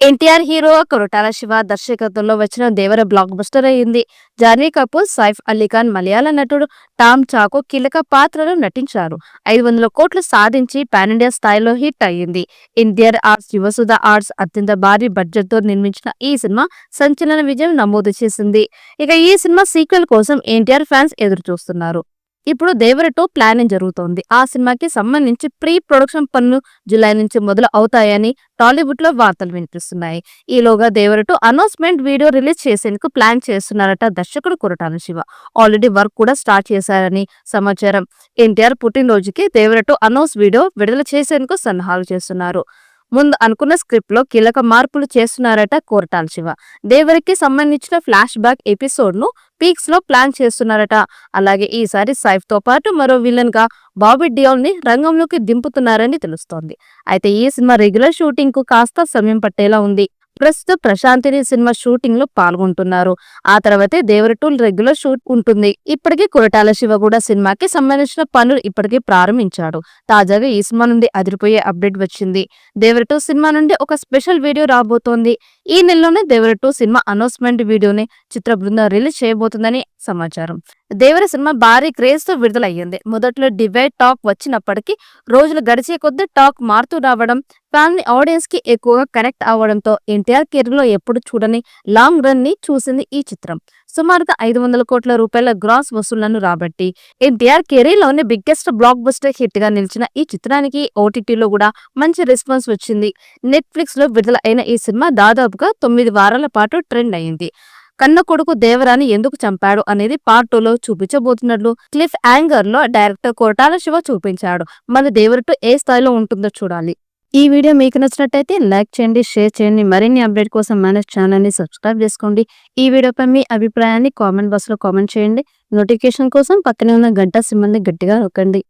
ఎన్టీఆర్ హీరోగా కొరటాల శివ దర్శకత్వంలో వచ్చిన దేవర బ్లాక్ బస్టర్ అయింది. జాన్వీ కపూర్, సైఫ్ అలీ ఖాన్, మలయాళ నటుడు టామ్ చాకో కీలక పాత్రలో నటించారు. 500 కోట్లు సాధించి పాన్ ఇండియా స్థాయిలో హిట్ అయ్యింది. ఎన్టీఆర్ ఆర్ట్స్, యువసుధ ఆర్ట్స్ అత్యంత భారీ బడ్జెట్ తో నిర్మించిన ఈ సినిమా సంచలన విజయం నమోదు చేసింది. ఇక ఈ సినిమా సీక్వెల్ కోసం ఎన్టీఆర్ ఫ్యాన్స్ ఎదురు చూస్తున్నారు. ఇప్పుడు దేవర 2 ప్లానింగ్ జరుగుతోంది. ఆ సినిమాకి సంబంధించి ప్రీ ప్రొడక్షన్ పనులు జూలై నుంచి మొదలు అవుతాయని టాలీవుడ్ లో వార్తలు వినిపిస్తున్నాయి. ఈలోగా దేవర 2 అనౌన్స్మెంట్ వీడియో రిలీజ్ చేసేందుకు ప్లాన్ చేస్తున్నారట దర్శకుడు కొరటాల శివ. ఆల్రెడీ వర్క్ కూడా స్టార్ట్ చేశారని సమాచారం. ఎన్టీఆర్ పుట్టినరోజుకి దేవర 2 అనౌన్స్ వీడియో విడుదల చేసేందుకు సన్నాహాలు చేస్తున్నారు. ముందు అనుకున్న స్క్రిప్ట్ లో కీలక మార్పులు చేస్తున్నారట కొరటాల శివ. దేవరికి సంబంధించిన ఫ్లాష్ బ్యాక్ ఎపిసోడ్ ను పీక్స్ లో ప్లాన్ చేస్తున్నారట. అలాగే ఈసారి సైఫ్ తో పాటు మరో విలన్ గా బాబీ డియోల్ ని రంగంలోకి దింపుతున్నారని తెలుస్తోంది. అయితే ఈ సినిమా రెగ్యులర్ షూటింగ్ కు కాస్త సమయం పట్టేలా ఉంది. ప్రస్తుతం ప్రశాంతిని సినిమా షూటింగ్ లో పాల్గొంటున్నారు. ఆ తర్వాతే దేవర 2 రెగ్యులర్ షూట్ ఉంటుంది. ఇప్పటికే కొరటాల శివ కూడా సినిమాకి సంబంధించిన పనులు ఇప్పటికే ప్రారంభించాడు. తాజాగా ఈ సినిమా నుండి అదిరిపోయే అప్డేట్ వచ్చింది. దేవర 2 సినిమా నుండి ఒక స్పెషల్ వీడియో రాబోతోంది. ఈ నెలలోనే దేవర 2 సినిమా అనౌన్స్మెంట్ వీడియోని చిత్ర బృందం రిలీజ్ చేయబోతుందని సమాచారం. దేవర సినిమా భారీ క్రేజ్ తో విడుదలయ్యింది. మొదట్లో డివైడ్ టాక్ వచ్చినప్పటికీ రోజులు గడిచే కొద్దీ టాక్ మారుతూ రావడం, ఫ్యామిలీ ఆడియన్స్ కి ఎక్కువగా కనెక్ట్ అవ్వడంతో ఎన్టీఆర్ కెరీర్ లో ఎప్పుడు చూడని లాంగ్ రన్ ని చూసింది ఈ చిత్రం. సుమారుగా 500 కోట్ల రూపాయల గ్రాస్ వసూళ్లను రాబట్టి ఎన్టీఆర్ కెరీర్ లోనే బిగ్గెస్ట్ బ్లాక్ బస్టర్ హిట్ గా నిలిచిన ఈ చిత్రానికి ఓటీటీలో కూడా మంచి రెస్పాన్స్ వచ్చింది. నెట్ఫ్లిక్స్ లో విడుదల అయిన ఈ సినిమా దాదాపుగా 9 వారాల పాటు ట్రెండ్ అయింది. కన్న కొడుకు దేవరాని ఎందుకు చంపాడు అనేది పార్ట్ 2 లో చూపించబోతున్నట్లు క్లిఫ్ యాంగర్ లో డైరెక్టర్ కొరటాల శివ చూపించాడు. మరి దేవర 2 ఏ స్థాయిలో ఉంటుందో చూడాలి. ఈ వీడియో మీకు నచ్చినట్టయితే లైక్ చేయండి, షేర్ చేయండి. మరిన్ని అప్డేట్ కోసం మన ఛానల్ ని సబ్స్క్రైబ్ చేసుకోండి. ఈ వీడియోపై మీ అభిప్రాయాన్ని కామెంట్ బాక్స్ లో కామెంట్ చేయండి. నోటిఫికేషన్ కోసం పక్కనే ఉన్న గంట సింబల్ ని గట్టిగా నొక్కండి.